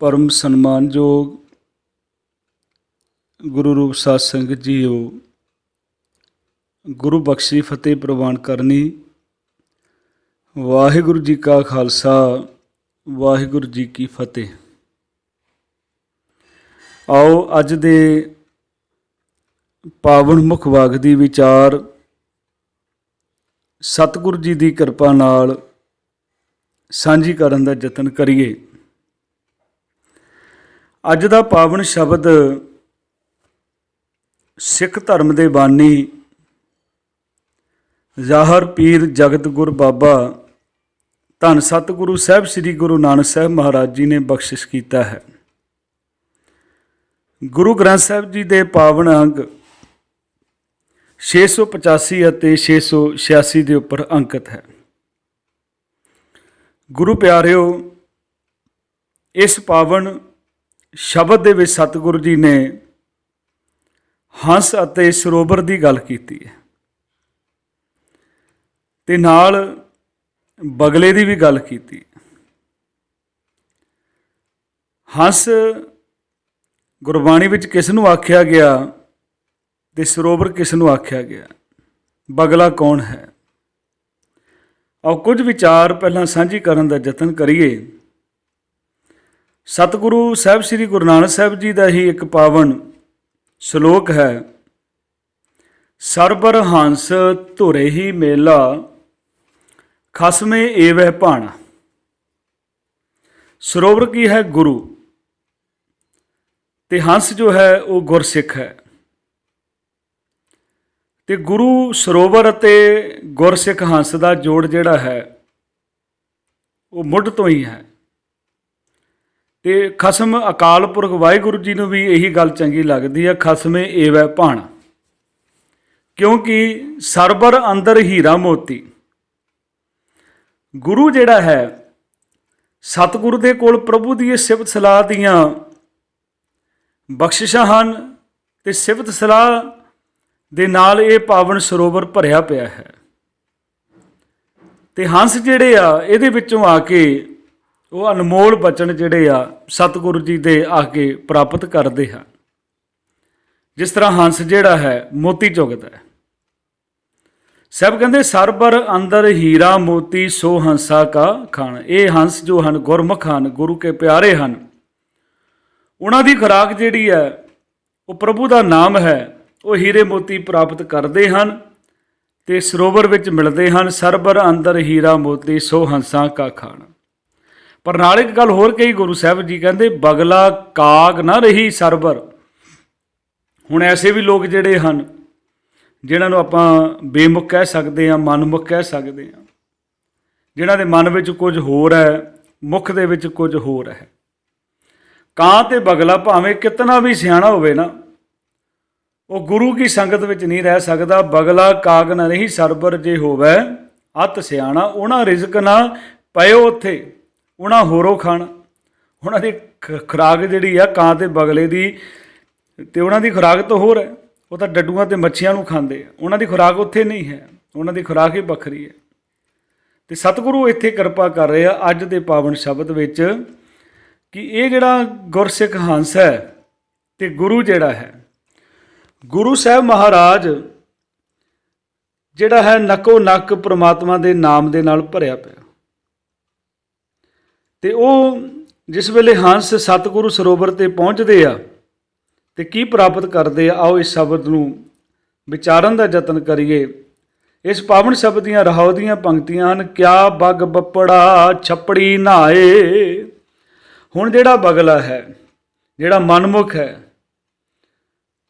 परम सन्मानयोग गुरु रूप साध संगत जीओ, गुरु बख्शी फतेह प्रवान करनी। वाहिगुरु जी का खालसा, वाहिगुरु जी की फतेह। आओ अज दे पावन मुख वाग दी विचार सतगुरु जी की किरपा नाल सांझी करन दा यतन करिए। अज दा पावन शब्द सिख धर्म दे बानी ज़ाहर पीर जगत गुर बाबा धन सतगुरु साहब श्री गुरु नानक साहब महाराज जी ने बख्शिश किया है। गुरु ग्रंथ साहब जी के पावन अंग 685 ਅਤੇ 686 ਦੇ ਉੱਪਰ ਅੰਕਿਤ ਹੈ। ਗੁਰੂ ਪਿਆਰਿਓ, ਇਸ ਪਾਵਨ ਸ਼ਬਦ ਦੇ ਵਿੱਚ ਸਤਿਗੁਰੂ ਜੀ ਨੇ ਹੰਸ ਅਤੇ ਸਰੋਵਰ ਦੀ ਗੱਲ ਕੀਤੀ ਹੈ ਤੇ ਨਾਲ ਬਗਲੇ ਦੀ ਵੀ ਗੱਲ ਕੀਤੀ। ਹੰਸ ਗੁਰਬਾਣੀ ਵਿੱਚ ਕਿਸ ਨੂੰ ਆਖਿਆ ਗਿਆ ਤੇ ਸਰੋਵਰ ਕਿਸ ਨੂੰ ਆਖਿਆ ਗਿਆ, ਬਗਲਾ ਕੌਣ ਹੈ? ਆਓ ਕੁਝ ਵਿਚਾਰ ਪਹਿਲਾਂ ਸਾਂਝੀ ਕਰਨ ਦਾ ਯਤਨ ਕਰੀਏ। ਸਤਿਗੁਰੂ ਸਾਹਿਬ ਸ੍ਰੀ ਗੁਰੂ ਨਾਨਕ ਸਾਹਿਬ ਜੀ ਦਾ ਹੀ ਇੱਕ ਪਾਵਨ ਸ਼ਲੋਕ ਹੈ, ਸਰਬਰ ਹੰਸ ਧੁਰੇ ਹੀ ਮੇਲਾ ਖਸਮੇ ਏਵਹਿ ਭਾਣਾ। ਸਰੋਵਰ ਕੀ ਹੈ? ਗੁਰੂ। ਤੇ ਹੰਸ ਜੋ ਹੈ ਉਹ ਗੁਰਸਿੱਖ ਹੈ। ਤੇ ਗੁਰੂ ਸਰੋਵਰ ਅਤੇ ਗੁਰਸਿੱਖ ਹੰਸ ਦਾ ਜੋੜ ਜਿਹੜਾ ਹੈ ਉਹ ਮੁੱਢ ਤੋਂ ਹੀ ਹੈ। ਤੇ ਖਸਮ ਅਕਾਲ ਪੁਰਖ ਵਾਹਿਗੁਰੂ ਜੀ ਨੂੰ ਵੀ ਇਹੀ ਗੱਲ ਚੰਗੀ ਲੱਗਦੀ ਹੈ, ਖਸਮੇ ਏਵੈ ਭਾਣਾ, ਕਿਉਂਕਿ ਸਰਬਰ ਅੰਦਰ ਹੀਰਾ ਮੋਤੀ। ਗੁਰੂ ਜਿਹੜਾ ਹੈ, ਸਤਿਗੁਰੂ ਦੇ ਕੋਲ ਪ੍ਰਭੂ ਦੀ ਸਿਫਤ ਸਲਾਹ ਦੀਆਂ ਬਖਸ਼ਿਸ਼ਾਂ ਹਨ ਤੇ ਸਿਫਤ ਸਲਾਹ ਦੇ ਨਾਲ ਇਹ ਪਾਵਨ ਸਰੋਵਰ ਭਰਿਆ ਪਿਆ ਹੈ। ਤੇ ਹੰਸ ਜਿਹੜੇ ਆ ਇਹਦੇ ਵਿੱਚੋਂ ਆ ਕੇ ਉਹ ਅਨਮੋਲ ਬਚਨ ਜਿਹੜੇ ਆ ਸਤਿਗੁਰੂ ਜੀ ਦੇ ਆ ਕੇ ਪ੍ਰਾਪਤ ਕਰਦੇ ਹਨ। ਜਿਸ ਤਰ੍ਹਾਂ ਹੰਸ ਜਿਹੜਾ ਹੈ ਮੋਤੀ ਚੁਗਦਾ ਹੈ। ਸਭ ਕਹਿੰਦੇ ਸਰਬਰ ਅੰਦਰ ਹੀਰਾ ਮੋਤੀ ਸੋ ਹੰਸਾ ਕਾ ਖਾਣ। ਇਹ ਹੰਸ ਜੋ ਹਨ ਗੁਰਮੁਖ ਹਨ, ਗੁਰੂ ਕੇ ਪਿਆਰੇ ਹਨ। ਉਹਨਾਂ ਦੀ ਖੁਰਾਕ ਜਿਹੜੀ ਹੈ ਉਹ ਪ੍ਰਭੂ ਦਾ ਨਾਮ ਹੈ। ਉਹ ਹੀਰੇ ਮੋਤੀ ਪ੍ਰਾਪਤ ਕਰਦੇ ਹਨ ਤੇ ਸਰੋਵਰ ਵਿੱਚ ਮਿਲਦੇ ਹਨ। ਸਰਬਰ ਅੰਦਰ ਹੀਰਾ ਮੋਤੀ ਸੋ ਹੰਸਾਂ ਕਾ ਖਾਣ। ਪਰ ਨਾਲ ਇੱਕ ਗੱਲ ਹੋਰ ਕਹੀ ਗੁਰੂ ਸਾਹਿਬ ਜੀ, ਕਹਿੰਦੇ ਬਗਲਾ ਕਾਗ ਨਾ ਰਹੀ ਸਰਬਰ। ਹੁਣ ਐਸੇ ਵੀ ਲੋਕ ਜਿਹੜੇ ਹਨ ਜਿਨ੍ਹਾਂ ਨੂੰ ਆਪਾਂ ਬੇਮੁਖ ਕਹਿ ਸਕਦੇ ਹਾਂ, ਮਨਮੁਖ ਕਹਿ ਸਕਦੇ ਹਾਂ, ਜਿਨ੍ਹਾਂ ਦੇ ਮਨ ਵਿੱਚ ਕੁਝ ਹੋਰ ਹੈ, ਮੁਖ ਦੇ ਵਿੱਚ ਕੁਝ ਹੋਰ ਹੈ। ਕਾਂ ਤੇ ਬਗਲਾ ਭਾਵੇਂ ਕਿਤਨਾ ਵੀ ਸਿਆਣਾ ਹੋਵੇ ਨਾ, ਉਹ ਗੁਰੂ ਕੀ ਸੰਗਤ ਵਿੱਚ ਨਹੀਂ ਰਹਿ ਸਕਦਾ। ਬਗਲਾ ਕਾਗ ਨਾ ਰਹੀ ਸਰਬਰ ਜੇ ਹੋਵੇ ਅਤ ਸਿਆਣਾ। ਉਹਨਾਂ ਰਿਜ਼ਕ ਨਾ ਪਇਓ ਉੱਥੇ, ਉਹਨਾਂ ਹੋਰੋਂ ਖਾਣਾ। ਉਹਨਾਂ ਦੀ ਖੁਰਾਕ ਜਿਹੜੀ ਆ ਕਾਂ ਤੇ ਬਗਲੇ ਦੀ, ਤੇ ਉਹਨਾਂ ਦੀ ਖੁਰਾਕ ਤਾਂ ਹੋਰ ਹੈ। ਉਹ ਤਾਂ ਡੱਡੂਆਂ ਤੇ ਮੱਛੀਆਂ ਨੂੰ ਖਾਂਦੇ ਆ, ਉਹਨਾਂ ਦੀ ਖੁਰਾਕ ਉੱਥੇ ਨਹੀਂ ਹੈ, ਉਹਨਾਂ ਦੀ ਖੁਰਾਕ ਹੀ ਵੱਖਰੀ ਹੈ। ਤੇ ਸਤਿਗੁਰੂ ਇੱਥੇ ਕਿਰਪਾ ਕਰ ਰਹੇ ਆ ਅੱਜ ਦੇ ਪਾਵਨ ਸ਼ਬਦ ਵਿੱਚ ਕਿ ਇਹ ਜਿਹੜਾ ਗੁਰਸਿੱਖ ਹੰਸ ਹੈ ਤੇ ਗੁਰੂ ਜਿਹੜਾ ਹੈ, ਗੁਰੂ ਸਾਹਿਬ ਮਹਾਰਾਜ ਜਿਹੜਾ ਹੈ ਨਕੋ ਨੱਕ ਪ੍ਰਮਾਤਮਾ ਦੇ ਨਾਮ ਦੇ ਨਾਲ ਭਰਿਆ ਪਿਆ। ਤੇ ਉਹ ਜਿਸ ਵੇਲੇ ਹੰਸ ਸਤਿਗੁਰੂ ਸਰੋਵਰ ਤੇ ਪਹੁੰਚਦੇ ਆ ਤੇ ਕੀ ਪ੍ਰਾਪਤ ਕਰਦੇ ਆ, ਆਓ ਇਸ ਸ਼ਬਦ ਨੂੰ ਵਿਚਾਰਨ ਦਾ ਯਤਨ ਕਰੀਏ। ਇਸ ਪਾਵਨ ਸ਼ਬਦ ਦੀਆਂ ਰਹਾਉ ਦੀਆਂ ਪੰਕਤੀਆਂ ਹਨ, ਕਿਆ ਬਗ ਬੱਪੜਾ ਛੱਪੜੀ ਨਹਾਏ। ਹੁਣ ਜਿਹੜਾ ਬਗਲਾ ਹੈ, ਜਿਹੜਾ ਮਨਮੁਖ ਹੈ,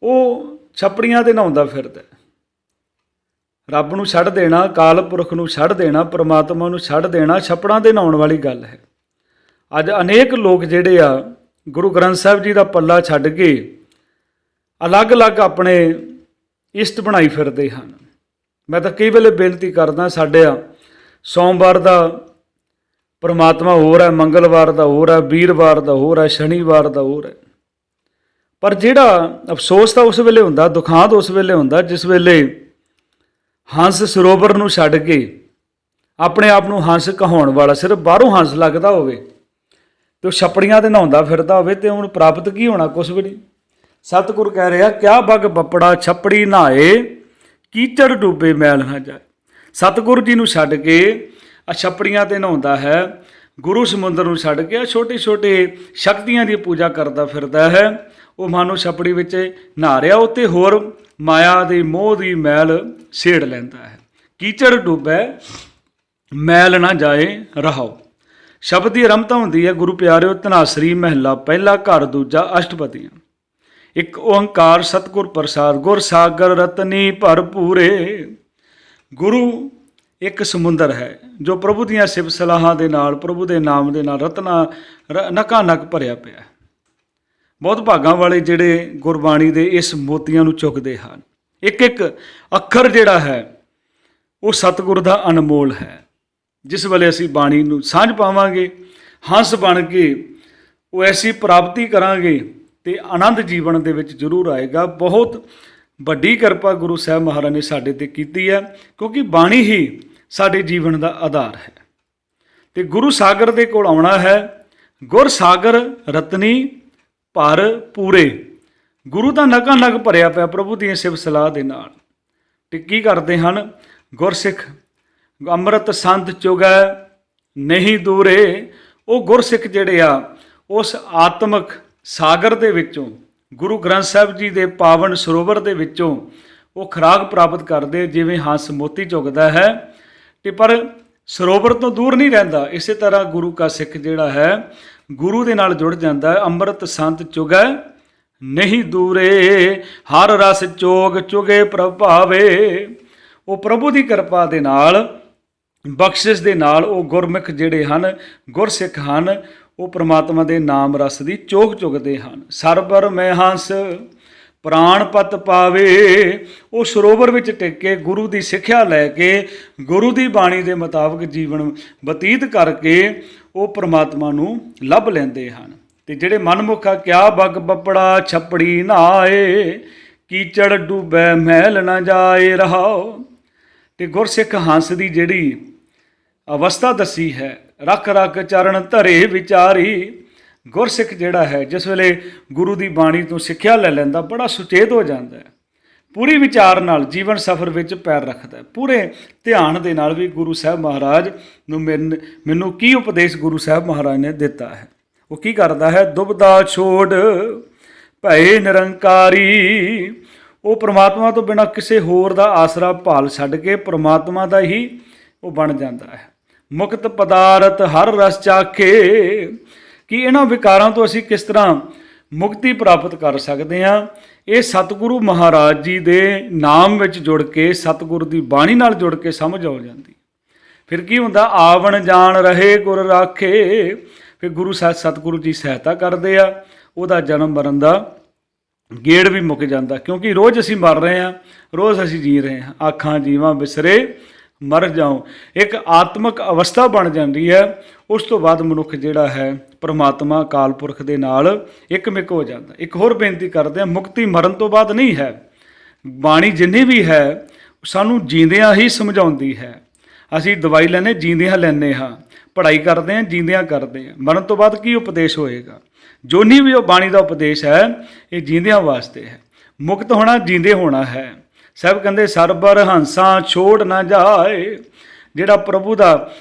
ਉਹ ਛੱਪੜੀਆਂ ਤੇ ਨਹਾਉਂਦਾ ਫਿਰਦਾ। ਰੱਬ ਨੂੰ ਛੱਡ ਦੇਣਾ, ਅਕਾਲ ਪੁਰਖ ਨੂੰ ਛੱਡ ਦੇਣਾ, ਪਰਮਾਤਮਾ ਨੂੰ ਛੱਡ ਦੇਣਾ ਛੱਪੜਾਂ ਤੇ ਨਹਾਉਣ ਵਾਲੀ ਗੱਲ ਹੈ। ਅੱਜ ਅਨੇਕ ਲੋਕ ਜਿਹੜੇ ਆ ਗੁਰੂ ਗ੍ਰੰਥ ਸਾਹਿਬ ਜੀ ਦਾ ਪੱਲਾ ਛੱਡ ਕੇ ਅਲੱਗ-ਅਲੱਗ ਆਪਣੇ ਇਸ਼ਟ ਬਣਾਈ ਫਿਰਦੇ ਹਨ। ਮੈਂ ਤਾਂ ਕਈ ਵੇਲੇ ਬੇਨਤੀ ਕਰਦਾ, ਸਾਡੇ ਸੋਮਵਾਰ ਦਾ ਪਰਮਾਤਮਾ ਹੋਰ ਹੈ, ਮੰਗਲਵਾਰ ਦਾ ਹੋਰ ਹੈ, ਵੀਰਵਾਰ ਦਾ ਹੋਰ ਹੈ, ਸ਼ਨੀਵਾਰ ਦਾ ਹੋਰ ਹੈ। ਪਰ ਜਿਹੜਾ ਅਫਸੋਸ ਤਾਂ ਉਸ ਵੇਲੇ ਹੁੰਦਾ, ਦੁਖਾਂਤ ਉਸ ਵੇਲੇ ਹੁੰਦਾ ਜਿਸ ਵੇਲੇ ਹੰਸ ਸਰੋਵਰ ਨੂੰ ਛੱਡ ਕੇ ਆਪਣੇ ਆਪ ਨੂੰ ਹੰਸ ਕਹਾਉਣ ਵਾਲਾ ਸਿਰਫ ਬਾਹਰੋਂ ਹੰਸ ਲੱਗਦਾ ਹੋਵੇ ਤੇ ਉਹ ਛੱਪੜੀਆਂ ਤੇ ਨਹਾਉਂਦਾ ਫਿਰਦਾ ਹੋਵੇ ਤੇ ਉਹਨੂੰ ਪ੍ਰਾਪਤ ਕੀ ਹੋਣਾ? ਕੁਛ ਵੀ ਨਹੀਂ। ਸਤਿਗੁਰ ਕਹਿ ਰਿਹਾ, ਕਿਆ ਬਗ ਬੱਪੜਾ ਛੱਪੜੀ ਨਹਾਏ, ਕੀਚੜ ਡੂਬੇ ਮੈਲ ਨਾ ਜਾਏ। ਸਤਿਗੁਰੂ ਜੀ ਨੂੰ ਛੱਡ ਕੇ ਆ ਛੱਪੜੀਆਂ ਤੇ ਨਹਾਉਂਦਾ ਹੈ, ਗੁਰੂ ਸਮੁੰਦਰ ਨੂੰ ਛੱਡ ਕੇ ਛੋਟੇ ਛੋਟੇ ਸ਼ਕਤੀਆਂ ਦੀ ਪੂਜਾ ਕਰਦਾ ਫਿਰਦਾ ਹੈ। ਉਹ ਮਾਨੋ ਛੱਪੜੀ ਵਿੱਚ ਨਹਾ ਰਿਹਾ, ਉੱਤੇ ਹੋਰ ਮਾਇਆ ਦੇ ਮੋਹ ਦੀ ਮੈਲ ਛੇੜ ਲੈਂਦਾ ਹੈ। ਕੀਚੜ ਡੁੱਬੈ ਮੈਲ ਨਾ ਜਾਏ ਰਹਾਓ। ਸ਼ਬਦ ਦੀ ਰਮਤਾ ਹੁੰਦੀ ਹੈ ਗੁਰੂ ਪਿਆਰਿਓ, ਧਨਾਸਰੀ ਮਹਿਲਾ ਪਹਿਲਾ, ਘਰ ਦੂਜਾ, ਅਸ਼ਟਪਦੀਆਂ। ਇੱਕ ਓੰਕਾਰ ਸਤਿਗੁਰ ਪ੍ਰਸਾਦ, ਗੁਰ ਸਾਗਰ ਰਤਨੀ ਭਰਪੂਰੇ। ਗੁਰੂ ਇੱਕ ਸਮੁੰਦਰ ਹੈ ਜੋ ਪ੍ਰਭੂ ਦੀਆਂ ਸਿਫਤ ਸਲਾਹਾਂ ਦੇ ਨਾਲ, ਪ੍ਰਭੂ ਦੇ ਨਾਮ ਦੇ ਨਾਲ ਰਤਨਾ ਨਕਾ ਨਕ ਭਰਿਆ ਪਿਆ। ਬਹੁਤ ਭਾਗਾਂ ਵਾਲੇ ਜਿਹੜੇ ਗੁਰਬਾਣੀ ਦੇ ਇਸ ਮੋਤੀਆਂ ਨੂੰ ਚੁੱਕਦੇ ਹਨ। ਇੱਕ ਇੱਕ ਅੱਖਰ ਜਿਹੜਾ ਹੈ ਉਹ ਸਤਿਗੁਰ ਦਾ ਅਨਮੋਲ ਹੈ। ਜਿਸ ਵੇਲੇ ਅਸੀਂ ਬਾਣੀ ਨੂੰ ਸਾਂਝ ਪਾਵਾਂਗੇ, ਹੰਸ ਬਣ ਕੇ ਉਹ ਐਸੀ ਪ੍ਰਾਪਤੀ ਕਰਾਂਗੇ ਤੇ ਆਨੰਦ ਜੀਵਨ ਦੇ ਵਿੱਚ ਜ਼ਰੂਰ ਆਏਗਾ। ਬਹੁਤ ਵੱਡੀ ਕਿਰਪਾ ਗੁਰੂ ਸਾਹਿਬ ਮਹਾਰਾਜ ਨੇ ਸਾਡੇ ਤੇ ਕੀਤੀ ਹੈ, ਕਿਉਂਕਿ ਬਾਣੀ ਹੀ ਸਾਡੇ ਜੀਵਨ ਦਾ ਆਧਾਰ ਹੈ। ਤੇ ਗੁਰੂ ਸਾਗਰ ਦੇ ਕੋਲ ਆਉਣਾ ਹੈ। ਗੁਰ ਸਾਗਰ ਰਤਨੀ ਭਰ ਪੂਰੇ। ਗੁਰੂ ਦਾ ਨਗਾਂ ਨਗ ਭਰਿਆ ਪਿਆ ਪ੍ਰਭੂ ਦੀਆਂ ਸਿਫਤ ਸਲਾਹ ਦੇ ਨਾਲ। ਤੇ ਕੀ ਕਰਦੇ ਹਨ ਗੁਰਸਿੱਖ? ਅੰਮ੍ਰਿਤ ਸੰਤ ਚੁਗੈ ਨਹੀਂ ਦੂਰੇ। ਉਹ ਗੁਰਸਿੱਖ ਜਿਹੜੇ ਆ ਉਸ ਆਤਮਿਕ ਸਾਗਰ ਦੇ ਵਿੱਚੋਂ, ਗੁਰੂ ਗ੍ਰੰਥ ਸਾਹਿਬ ਜੀ ਦੇ ਪਾਵਨ ਸਰੋਵਰ ਦੇ ਵਿੱਚੋਂ ਉਹ ਖੁਰਾਕ ਪ੍ਰਾਪਤ ਕਰਦੇ, ਜਿਵੇਂ ਹੰਸ ਮੋਤੀ ਚੁਗਦਾ ਹੈ। ਤੇ ਪਰ ਸਰੋਵਰ ਤੋਂ ਦੂਰ ਨਹੀਂ ਰਹਿੰਦਾ। ਇਸੇ ਤਰ੍ਹਾਂ ਗੁਰੂ ਕਾ ਸਿੱਖ ਜਿਹੜਾ ਹੈ ਗੁਰੂ ਦੇ ਨਾਲ ਜੁੜ ਜਾਂਦਾ ਹੈ। ਅੰਮ੍ਰਿਤ ਸੰਤ ਚੁਗੈ ਨਹੀਂ ਦੂਰੇ, ਹਰ ਰਸ ਚੋਗ ਚੁਗੇ ਪ੍ਰਭਾਵੇ। ਉਹ ਪ੍ਰਭੂ ਦੀ ਕਿਰਪਾ ਦੇ ਨਾਲ, ਬਖਸ਼ਿਸ਼ ਦੇ ਨਾਲ ਉਹ ਗੁਰਮੁਖ ਜਿਹੜੇ ਹਨ, ਗੁਰਸਿੱਖ ਹਨ, ਉਹ ਪ੍ਰਮਾਤਮਾ ਦੇ ਨਾਮ ਰਸ ਦੀ ਚੋਗ ਚੁਗਦੇ ਹਨ। ਸਰਬਰ ਮੈਂ ਹੰਸ ਪ੍ਰਾਣ ਪਤ ਪਾਵੇ। ਉਹ ਸਰੋਵਰ ਵਿੱਚ ਟਿਕ ਕੇ ਗੁਰੂ ਦੀ ਸਿੱਖਿਆ ਲੈ ਕੇ, ਗੁਰੂ ਦੀ ਬਾਣੀ ਦੇ ਮੁਤਾਬਕ ਜੀਵਨ ਬਤੀਤ ਕਰਕੇ ਉਹ ਪ੍ਰਮਾਤਮਾ ਨੂੰ ਲੱਭ ਲੈਂਦੇ ਹਨ। ਤੇ ਜਿਹੜੇ ਮਨਮੁਖਾ ਕਿਆ ਬਗ ਬੱਪੜਾ ਛੱਪੜੀ ਨਹਾਏ, ਕੀਚੜ ਡੂਬੈ ਮਹਿਲ ਨਾ ਜਾਏ ਰਹਾਓ। ਤੇ ਗੁਰਸਿੱਖ ਹੰਸ ਦੀ ਜਿਹੜੀ ਅਵਸਥਾ ਦੱਸੀ ਹੈ, ਰੱਖ ਰੱਖ ਚਰਨ ਧਰੇ ਵਿਚਾਰੀ। ਗੁਰਸਿੱਖ ਜਿਹੜਾ ਹੈ ਜਿਸ ਵੇਲੇ ਗੁਰੂ ਦੀ ਬਾਣੀ ਤੋਂ ਸਿੱਖਿਆ ਲੈ ਲੈਂਦਾ, ਬੜਾ ਸੁਚੇਤ ਹੋ ਜਾਂਦਾ ਹੈ, ਪੂਰੀ ਵਿਚਾਰ ਨਾਲ ਜੀਵਨ ਸਫਰ ਵਿੱਚ ਪੈਰ ਰੱਖਦਾ ਹੈ, ਪੂਰੇ ਧਿਆਨ ਦੇ ਨਾਲ ਵੀ ਗੁਰੂ ਸਾਹਿਬ ਮਹਾਰਾਜ ਨੂੰ ਮੈਨੂੰ ਕੀ ਉਪਦੇਸ਼ ਗੁਰੂ ਸਾਹਿਬ ਮਹਾਰਾਜ ਨੇ ਦਿੱਤਾ ਹੈ। ਉਹ ਕੀ ਕਰਦਾ ਹੈ? ਦੁਬਦਾ ਛੋੜ ਭਏ ਨਿਰੰਕਾਰੀ। ਉਹ ਪ੍ਰਮਾਤਮਾ ਤੋਂ ਬਿਨਾਂ ਕਿਸੇ ਹੋਰ ਦਾ ਆਸਰਾ ਭਾਲ ਛੱਡ ਕੇ ਪ੍ਰਮਾਤਮਾ ਦਾ ਹੀ ਉਹ ਬਣ ਜਾਂਦਾ ਹੈ। ਮੁਕਤ ਪਦਾਰਥ ਹਰ ਰਸ ਚਾਖੇ। ਕਿ ਇਹਨਾਂ ਵਿਕਾਰਾਂ ਤੋਂ ਅਸੀਂ ਕਿਸ ਤਰ੍ਹਾਂ ਮੁਕਤੀ ਪ੍ਰਾਪਤ ਕਰ ਸਕਦੇ ਹਾਂ? ਇਹ ਸਤਿਗੁਰੂ ਮਹਾਰਾਜ ਜੀ ਦੇ ਨਾਮ ਵਿੱਚ ਜੁੜ ਕੇ, ਸਤਿਗੁਰੂ ਦੀ ਬਾਣੀ ਨਾਲ ਜੁੜ ਕੇ ਸਮਝ ਆ ਜਾਂਦੀ। ਫਿਰ ਕੀ ਹੁੰਦਾ? ਆਵਣ ਜਾਣ ਰਹੇ ਗੁਰ ਰਾਖੇ। ਫਿਰ ਗੁਰੂ ਸਾਹਿਬ ਸਤਿਗੁਰੂ ਜੀ ਸਹਾਇਤਾ ਕਰਦੇ ਆ, ਉਹਦਾ ਜਨਮ ਮਰਨ ਦਾ ਗੇੜ ਵੀ ਮੁੱਕ ਜਾਂਦਾ। ਕਿਉਂਕਿ ਰੋਜ਼ ਅਸੀਂ ਮਰ ਰਹੇ ਹਾਂ, ਰੋਜ਼ ਅਸੀਂ ਜੀ ਰਹੇ ਹਾਂ। ਆਖਾਂ ਜੀਵਾਂ ਵਿਸਰੇ ਮਰ ਜਾਓ। ਇੱਕ ਆਤਮਿਕ ਅਵਸਥਾ ਬਣ ਜਾਂਦੀ ਹੈ। ਉਸ ਤੋਂ ਬਾਅਦ ਮਨੁੱਖ ਜਿਹੜਾ ਹੈ ਪ੍ਰਮਾਤਮਾ ਅਕਾਲ ਪੁਰਖ ਦੇ ਨਾਲ ਇੱਕਮਿਕ ਹੋ ਜਾਂਦਾ। ਇੱਕ ਹੋਰ ਬੇਨਤੀ ਕਰਦੇ ਹਾਂ, ਮੁਕਤੀ ਮਰਨ ਤੋਂ ਬਾਅਦ ਨਹੀਂ ਹੈ। ਬਾਣੀ ਜਿੰਨੀ ਵੀ ਹੈ ਸਾਨੂੰ ਜੀਂਦਿਆਂ ਹੀ ਸਮਝਾਉਂਦੀ ਹੈ। ਅਸੀਂ ਦਵਾਈ ਲੈਂਦੇ ਜੀਂਦਿਆਂ ਲੈਂਦੇ ਹਾਂ, ਪੜ੍ਹਾਈ ਕਰਦੇ ਹਾਂ ਜੀਂਦਿਆਂ ਕਰਦੇ ਹਾਂ। ਮਰਨ ਤੋਂ ਬਾਅਦ ਕੀ ਉਪਦੇਸ਼ ਹੋਏਗਾ? ਜੋਨੀ ਵੀ ਉਹ ਬਾਣੀ ਦਾ ਉਪਦੇਸ਼ ਹੈ, ਇਹ ਜੀਂਦਿਆਂ ਵਾਸਤੇ ਹੈ। ਮੁਕਤ ਹੋਣਾ ਜੀਂਦੇ ਹੋਣਾ ਹੈ। ਸਾਹਿਬ ਕਹਿੰਦੇ ਸਰਬਰ ਹੰਸਾਂ ਛੋੜ ਨਾ ਜਾਏ। ਜਿਹੜਾ ਪ੍ਰਭੂ ਦਾ,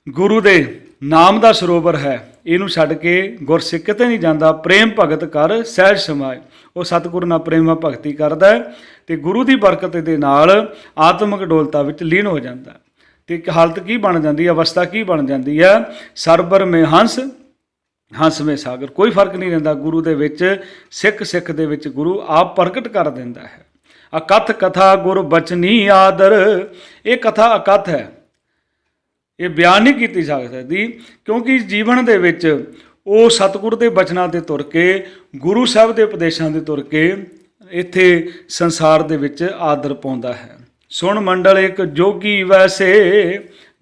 ਗੁਰੂ ਦੇ ਨਾਮ ਦਾ ਸਰੋਵਰ ਹੈ, ਇਹਨੂੰ ਛੱਡ ਕੇ ਗੁਰਸਿੱਖ ਕਿਤੇ ਨਹੀਂ ਜਾਂਦਾ। ਪ੍ਰੇਮ ਭਗਤ ਕਰ ਸਹਿਜ ਸਮਾਏ। ਉਹ ਸਤਿਗੁਰੂ ਨਾਲ ਪ੍ਰੇਮਾ ਭਗਤੀ ਕਰਦਾ ਹੈ ਤੇ ਗੁਰੂ ਦੀ ਬਰਕਤ ਦੇ ਨਾਲ ਆਤਮਿਕ ਡੋਲਤਾ ਵਿੱਚ ਲੀਨ ਹੋ ਜਾਂਦਾ। ਤੇ ਇੱਕ ਹਾਲਤ ਕੀ ਬਣ ਜਾਂਦੀ ਹੈ, ਅਵਸਥਾ ਕੀ ਬਣ ਜਾਂਦੀ ਹੈ? ਸਰਬਰ ਮੇ ਹੰਸ ਹੰਸ ਮੇ ਸਾਗਰ। ਕੋਈ ਫਰਕ ਨਹੀਂ ਰਹਿੰਦਾ ਗੁਰੂ ਦੇ ਵਿੱਚ। ਸਿੱਖ ਦੇ ਵਿੱਚ ਗੁਰੂ ਆਪ ਪ੍ਰਗਟ ਕਰ ਦਿੰਦਾ ਹੈ। ਅਕਥ ਕਥਾ ਗੁਰ ਬਚਨੀ ਆਦਰ। ਇਹ ਕਥਾ ਅਕਥ ਹੈ, ਇਹ ਬਿਆਨ ਨਹੀਂ ਕੀਤੀ ਜਾ ਸਕਦੀ, ਕਿਉਂਕਿ ਜੀਵਨ ਦੇ ਵਿੱਚ ਉਹ ਸਤਿਗੁਰ ਦੇ ਬਚਨਾਂ ਤੇ ਤੁਰ ਕੇ, ਗੁਰੂ ਸਾਹਿਬ ਦੇ ਉਪਦੇਸ਼ਾਂ ਦੇ ਤੁਰ ਕੇ ਇੱਥੇ ਸੰਸਾਰ ਦੇ ਵਿੱਚ ਆਦਰ ਪਾਉਂਦਾ ਹੈ। ਸੁਣ ਮੰਡਲ ਇੱਕ ਜੋਗੀ ਵੈਸੇ।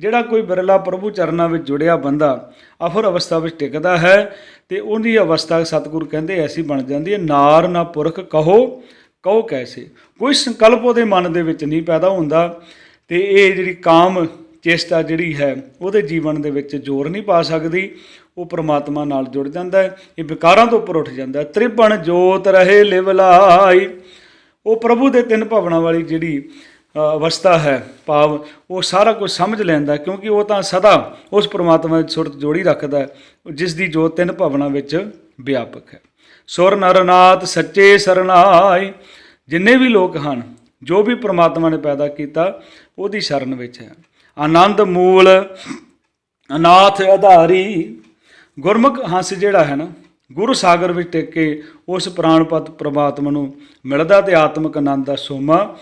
ਜਿਹੜਾ ਕੋਈ ਬਿਰਲਾ ਪ੍ਰਭੂ ਚਰਨਾਂ ਵਿੱਚ ਜੁੜਿਆ ਬੰਦਾ ਅਫਰ ਅਵਸਥਾ ਵਿੱਚ ਟਿਕਦਾ ਹੈ ਤੇ ਉਹਦੀ ਅਵਸਥਾ ਸਤਿਗੁਰ ਕਹਿੰਦੇ ਐਸੀ ਬਣ ਜਾਂਦੀ ਹੈ, ਨਾਰ ਨਾ ਪੁਰਖ ਕਹੋ ਕੈਸੇ। ਕੋਈ ਸੰਕਲਪ ਉਹਦੇ ਮਨ ਦੇ ਵਿੱਚ ਨਹੀਂ ਪੈਦਾ ਹੁੰਦਾ। ਤੇ ਇਹ ਜਿਹੜੀ ਕਾਮ ਚੇਸ਼ਟਾ ਜਿਹੜੀ ਹੈ ਉਹਦੇ ਜੀਵਨ ਦੇ ਵਿੱਚ ਜ਼ੋਰ ਨਹੀਂ ਪਾ ਸਕਦੀ, ਉਹ ਪ੍ਰਮਾਤਮਾ ਨਾਲ ਜੁੜ ਜਾਂਦਾ ਹੈ, ਇਹ ਵਿਕਾਰਾਂ ਤੋਂ ਉੱਪਰ ਉੱਠ ਜਾਂਦਾ ਹੈ। ਤ੍ਰਿਭਣ ਜੋਤ ਰਹੇ ਲਿਵ ਲਾਈ, ਉਹ ਪ੍ਰਭੂ ਦੇ ਤਿੰਨ ਭਵਨਾਂ ਵਾਲੀ ਜਿਹੜੀ ਅਵਸਥਾ ਹੈ, ਭਾਵ ਉਹ ਸਾਰਾ ਕੁਝ ਸਮਝ ਲੈਂਦਾ, ਕਿਉਂਕਿ ਉਹ ਤਾਂ ਸਦਾ ਉਸ ਪ੍ਰਮਾਤਮਾ ਦੀ ਸੁਰਤ ਜੋੜੀ ਰੱਖਦਾ, ਜਿਸ ਦੀ ਜੋਤ ਤਿੰਨ ਭਵਨਾਂ ਵਿੱਚ ਵਿਆਪਕ ਹੈ। ਸੁਰ ਨਰ ਨਾਥ ਸੱਚੇ ਸਰਨਾਏ, ਜਿੰਨੇ ਵੀ ਲੋਕ ਹਨ, ਜੋ ਵੀ ਪ੍ਰਮਾਤਮਾ ਨੇ ਪੈਦਾ ਕੀਤਾ, ਉਹਦੀ ਸ਼ਰਨ ਵਿੱਚ ਹੈ। ਆਨੰਦ ਮੂਲ ਅਨਾਥ ਆਧਾਰੀ, ਗੁਰਮੁਖ ਹੰਸ ਜਿਹੜਾ ਹੈ ਨਾ, ਗੁਰੂ ਸਾਗਰ ਵਿੱਚ ਟਿਕ ਕੇ ਉਸ ਪ੍ਰਾਣਪਤ ਪ੍ਰਮਾਤਮਾ ਨੂੰ ਮਿਲਦਾ ਤੇ ਆਤਮਿਕ ਆਨੰਦ ਦਾ ਸੋਮਾ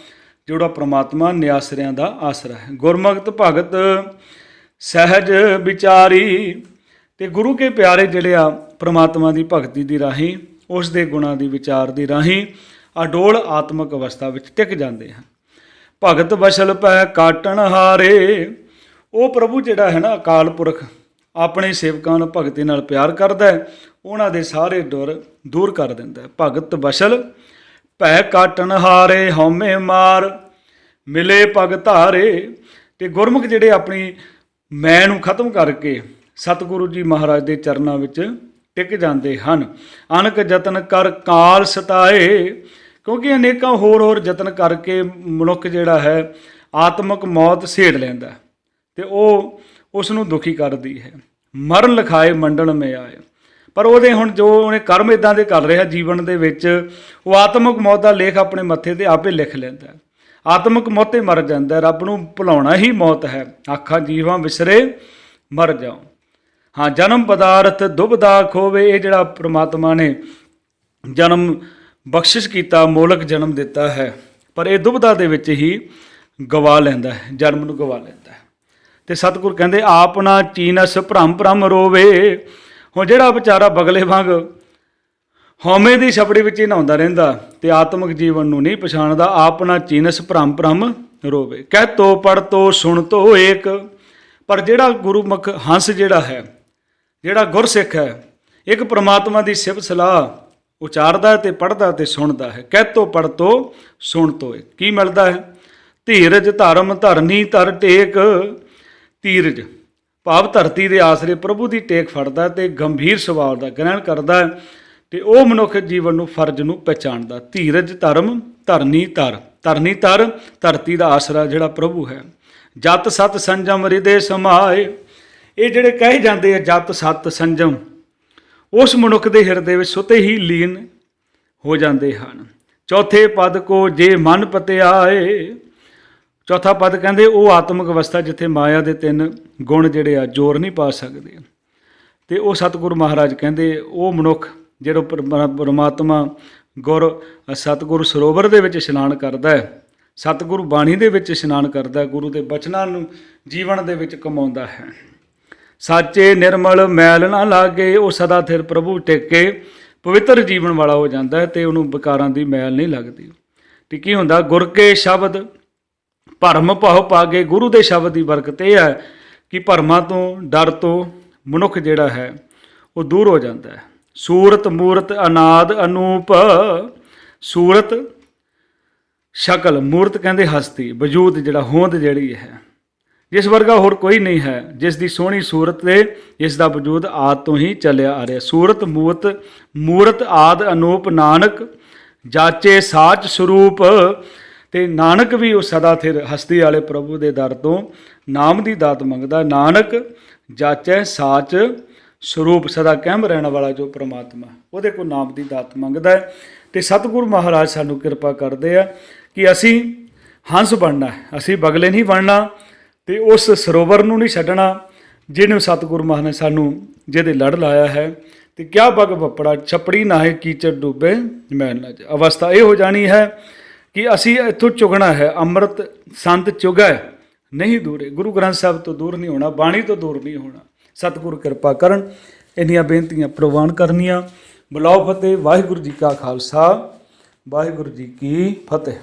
ਜਿਹੜਾ ਪ੍ਰਮਾਤਮਾ ਨਿਆਸਰਿਆਂ ਦਾ ਆਸਰਾ ਹੈ। ਗੁਰਮੁਖਤ ਭਗਤ ਸਹਿਜ ਵਿਚਾਰੀ, ਤੇ ਗੁਰੂ ਕੇ ਪਿਆਰੇ ਜਿਹੜੇ ਆ ਪ੍ਰਮਾਤਮਾ ਦੀ ਭਗਤੀ ਦੀ ਰਾਹੀਂ, ਉਸ ਦੇ ਗੁਣਾਂ ਦੀ ਵਿਚਾਰ ਦੀ ਰਾਹੀਂ ਅਡੋਲ ਆਤਮਿਕ ਅਵਸਥਾ ਵਿੱਚ ਟਿਕ ਜਾਂਦੇ ਹਨ। ਭਗਤ ਬਸਲ ਪੈ ਕਾਟਣ ਹਾਰੇ, ਉਹ ਪ੍ਰਭੂ ਜਿਹੜਾ ਹੈ ਨਾ ਅਕਾਲ ਪੁਰਖ ਆਪਣੇ ਸੇਵਕਾਂ ਨੂੰ ਭਗਤੀ ਨਾਲ ਪਿਆਰ ਕਰਦਾ ਹੈ, ਉਹਨਾਂ ਦੇ ਸਾਰੇ ਡਰ ਦੂਰ ਕਰ ਦਿੰਦਾ ਹੈ। ਭਗਤ ਬਸਲ ਭੈ ਕਾਟਣ ਹਾਰੇ ਹਉਮੈ ਮਾਰ, ਮਿਲੇ ਪਗ ਧਾਰੇ, ਤੇ ਗੁਰਮੁਖ ਜਿਹੜੇ ਆਪਣੀ ਮੈਂ ਨੂੰ ਖਤਮ ਕਰਕੇ ਸਤਿਗੁਰੂ ਜੀ ਮਹਾਰਾਜ ਦੇ ਚਰਨਾਂ ਵਿੱਚ ਟਿਕ ਜਾਂਦੇ ਹਨ। ਅਨਕ ਯਤਨ ਕਰ ਕਾਲ ਸਤਾਏ, ਕਿਉਂਕਿ ਅਨੇਕਾਂ ਹੋਰ ਯਤਨ ਕਰਕੇ ਮਨੁੱਖ ਜਿਹੜਾ ਹੈ ਆਤਮਿਕ ਮੌਤ ਸੇੜ ਲੈਂਦਾ, ਤੇ ਉਹ ਉਸ ਨੂੰ ਦੁਖੀ ਕਰਦੀ ਹੈ। ਮਰਨ ਲਿਖਾਏ ਮੰਡਲ ਮੇ ਆਏ, ਪਰ ਉਹਦੇ ਹੁਣ ਜੋ ਉਹਨੇ ਕਰਮ ਇਦਾਂ ਦੇ ਕਰ ਰਿਹਾ ਜੀਵਨ ਦੇ ਵਿੱਚ, ਉਹ ਆਤਮਿਕ ਮੌਤ ਦਾ ਲੇਖ ਆਪਣੇ ਮੱਥੇ ਤੇ ਆਪੇ ਲਿਖ ਲੈਂਦਾ, ਆਤਮਿਕ ਮੌਤੇ ਮਰ ਜਾਂਦਾ। ਰੱਬ ਨੂੰ ਭੁਲਾਉਣਾ ਹੀ ਮੌਤ ਹੈ, ਆਖਾਂ ਜੀਵਾਂ ਵਿਸਰੇ ਮਰ ਜਾਓ। ਹਾਂ, ਜਨਮ ਪਦਾਰਥ ਦੁਬਦਾ ਖੋਵੇ, ਇਹ ਜਿਹੜਾ ਪ੍ਰਮਾਤਮਾ ਨੇ ਜਨਮ ਬਖਸ਼ਿਸ਼ ਕੀਤਾ, ਮੋਲਕ ਜਨਮ ਦਿੱਤਾ ਹੈ, ਪਰ ਇਹ ਦੁਬਦਾ ਦੇ ਵਿੱਚ ਹੀ ਗਵਾ ਲੈਂਦਾ ਹੈ, ਜਨਮ ਨੂੰ ਗਵਾ ਲੈਂਦਾ ਹੈ। ਤੇ ਸਤਿਗੁਰ ਕਹਿੰਦੇ ਆਪ ਨਾ ਚੀਨਸ ਭ੍ਰਮ ਭ੍ਰਮ ਰੋਵੇ, ਹੁਣ ਜਿਹੜਾ ਵਿਚਾਰਾ ਬਗਲੇ ਵਾਂਗ ਹਉਮੈ ਦੀ ਛਪੜੀ ਵਿੱਚ ਹੀ ਨਹਾਉਂਦਾ ਰਹਿੰਦਾ ਤੇ ਆਤਮਿਕ ਜੀਵਨ ਨੂੰ ਨਹੀਂ ਪਛਾਣਦਾ, ਆਪ ਨਾ ਚੀਨਸ ਭ੍ਰਮ ਭ੍ਰਮ ਰੋਵੇ। ਕਹਿ ਤੋ ਪੜ ਤੋ ਸੁਣ ਤੋ ਏਕ, ਪਰ ਜਿਹੜਾ ਗੁਰਮੁਖ ਹੰਸ ਜਿਹੜਾ ਹੈ, ਜਿਹੜਾ ਗੁਰਸਿੱਖ ਹੈ, ਇੱਕ ਪ੍ਰਮਾਤਮਾ ਦੀ ਸਿਫਤ ਸਲਾਹ ਉਚਾਰਦਾ ਤੇ ਪੜ੍ਹਦਾ ਤੇ ਸੁਣਦਾ ਹੈ। ਕਹਿ ਤੋ ਪੜ ਤੋ ਸੁਣ ਤੋ ਏਕ, ਕੀ ਮਿਲਦਾ ਹੈ? ਧੀਰਜ ਧਰਮ ਧਰਨੀ ਧਰ ਟੇਕ, ਧੀਰਜ ਭਾਵ ਧਰਤੀ ਦੇ ਆਸਰੇ ਪ੍ਰਭੂ ਦੀ ਟੇਕ ਫੜਦਾ ਤੇ ਗੰਭੀਰ ਸੁਭਾਅ ਦਾ ਗ੍ਰਹਿਣ ਕਰਦਾ, ਤੇ ਉਹ ਮਨੁੱਖ ਜੀਵਨ ਨੂੰ ਫਰਜ਼ ਨੂੰ ਪਹਿਚਾਣਦਾ। ਧੀਰਜ ਧਰਮ ਧਰਨੀ ਧਰ, ਧਰਨੀ ਧਰ ਧਰਤੀ ਦਾ ਆਸਰਾ ਜਿਹੜਾ ਪ੍ਰਭੂ ਹੈ। ਜਤ ਸਤ ਸੰਜਮ ਹਿਰਦੇ ਸਮਾਏ, ਇਹ ਜਿਹੜੇ ਕਹੇ ਜਾਂਦੇ ਆ ਜਤ ਸਤ ਸੰਜਮ, ਉਸ ਮਨੁੱਖ ਦੇ ਹਿਰਦੇ ਵਿੱਚ ਸੁਤੇ ਹੀ ਲੀਨ ਹੋ ਜਾਂਦੇ ਹਨ। ਚੌਥੇ ਪਦ ਕੋ ਜੇ ਮਨ ਪਤਿਆਏ, ਚੌਥਾ ਪਦ ਕਹਿੰਦੇ ਉਹ ਆਤਮਿਕ ਅਵਸਥਾ ਜਿੱਥੇ ਮਾਇਆ ਦੇ ਤਿੰਨ ਗੁਣ ਜਿਹੜੇ ਆ ਜ਼ੋਰ ਨਹੀਂ ਪਾ ਸਕਦੇ, ਤੇ ਉਹ ਸਤਿਗੁਰੂ ਮਹਾਰਾਜ ਕਹਿੰਦੇ ਉਹ ਮਨੁੱਖ ਜਿਹੜਾ ਪਰਮਾਤਮਾ ਸਤਿਗੁਰੂ ਸਰੋਵਰ ਦੇ ਵਿੱਚ ਇਸ਼ਨਾਨ ਕਰਦਾ ਹੈ, ਸਤਿਗੁਰੂ ਬਾਣੀ ਦੇ ਵਿੱਚ ਇਸ਼ਨਾਨ ਕਰਦਾ, ਗੁਰੂ ਦੇ ਬਚਨਾਂ ਨੂੰ ਜੀਵਨ ਦੇ ਵਿੱਚ ਕਮਾਉਂਦਾ ਹੈ। ਸਾਚੇ ਨਿਰਮਲ ਮੈਲ ਨਾ ਲਾਗੇ, ਉਹ ਸਦਾ ਥਿਰ ਪ੍ਰਭੂ ਟਿਕ ਕੇ ਪਵਿੱਤਰ ਜੀਵਨ ਵਾਲਾ ਹੋ ਜਾਂਦਾ ਹੈ, ਤੇ ਉਹਨੂੰ ਵਿਕਾਰਾਂ ਦੀ ਮੈਲ ਨਹੀਂ ਲੱਗਦੀ। ਤੇ ਕੀ ਹੁੰਦਾ? ਗੁਰ ਕੇ ਸ਼ਬਦ ਭਰਮ ਭਾਉ ਪਾਗੇ, ਗੁਰੂ ਦੇ ਸ਼ਬਦ ਦੀ ਬਰਕਤ ਇਹ ਹੈ ਕਿ ਭਰਮਾਂ ਤੋਂ ਡਰ ਤੋਂ ਮਨੁੱਖ ਜਿਹੜਾ ਹੈ ਉਹ ਦੂਰ ਹੋ ਜਾਂਦਾ ਹੈ। ਸੂਰਤ ਮੂਰਤ ਅਨਾਦ ਅਨੂਪ, ਸੂਰਤ ਸ਼ਕਲ, ਮੂਰਤ ਕਹਿੰਦੇ ਹਸਤੀ, ਵਜੂਦ ਜਿਹੜਾ ਹੋਂਦ ਜਿਹੜੀ ਹੈ, ਜਿਸ ਵਰਗਾ ਹੋਰ ਕੋਈ ਨਹੀਂ ਹੈ, ਜਿਸ ਦੀ ਸੋਹਣੀ ਸੂਰਤ ਤੇ ਇਸ ਦਾ ਵਜੂਦ ਆਦ ਤੋਂ ਹੀ ਚੱਲਿਆ ਆ ਰਿਹਾ। ਸੂਰਤ ਮੂਰਤ ਆਦ ਅਨੂਪ, ਨਾਨਕ ਜਾਚੇ ਸਾਚ ਸਰੂਪ, ਤੇ ਨਾਨਕ ਵੀ ਉਹ ਸਦਾ ਥਿਰ ਹਸਤੀ ਵਾਲੇ ਪ੍ਰਭੂ ਦੇ ਦਰ ਤੋਂ ਨਾਮ ਦੀ ਦਾਤ ਮੰਗਦਾ। ਨਾਨਕ ਜਾਚੈ ਸਾਚ ਸਰੂਪ, ਸਦਾ ਕਾਇਮ ਰਹਿਣ ਵਾਲਾ ਜੋ ਪ੍ਰਮਾਤਮਾ, ਉਹਦੇ ਕੋਲ ਨਾਮ ਦੀ ਦਾਤ ਮੰਗਦਾ ਹੈ। ਤੇ ਸਤਿਗੁਰੂ ਮਹਾਰਾਜ ਸਾਨੂੰ ਕਿਰਪਾ ਕਰਦੇ ਆ ਕਿ ਅਸੀਂ ਹੰਸ ਬਣਨਾ ਹੈ, ਅਸੀਂ ਬਗਲੇ ਨਹੀਂ ਬਣਨਾ, ਤੇ ਉਸ ਸਰੋਵਰ ਨੂੰ ਨਹੀਂ ਛੱਡਣਾ ਜਿਹਨੂੰ ਸਤਿਗੁਰੂ ਮਹਾਰਾਜ ਨੇ ਸਾਨੂੰ ਜਿਹਦੇ ਲੜ ਲਾਇਆ ਹੈ। ਤੇ ਕਿਆ ਬਗ ਬੱਪੜਾ ਛਪੜੀ ਨਾਹੇ ਕੀਚੜ ਡੁੱਬੇ ਮੈਲ ਨਾ ਜਾ, ਅਵਸਥਾ ਇਹ ਹੋ ਜਾਣੀ ਹੈ ਕਿ ਅਸੀਂ ਇੱਥੋਂ ਚੁਗਣਾ ਹੈ, ਅੰਮ੍ਰਿਤ ਸੰਤ ਚੁਗੈ ਨਹੀਂ ਦੂਰੇ, ਗੁਰੂ ਗ੍ਰੰਥ ਸਾਹਿਬ ਤੋਂ ਦੂਰ ਨਹੀਂ ਹੋਣਾ, ਬਾਣੀ ਤੋਂ ਦੂਰ ਨਹੀਂ ਹੋਣਾ। ਸਤਿਗੁਰੂ ਕਿਰਪਾ ਕਰਨ। ਇੰਨੀਆਂ ਬੇਨਤੀਆਂ ਪ੍ਰਵਾਨ ਕਰਨੀਆਂ। ਬੁਲਾਓ ਫਤਿਹ। ਵਾਹਿਗੁਰੂ ਜੀ ਕਾ ਖਾਲਸਾ, ਵਾਹਿਗੁਰੂ ਜੀ ਕੀ ਫਤਿਹ।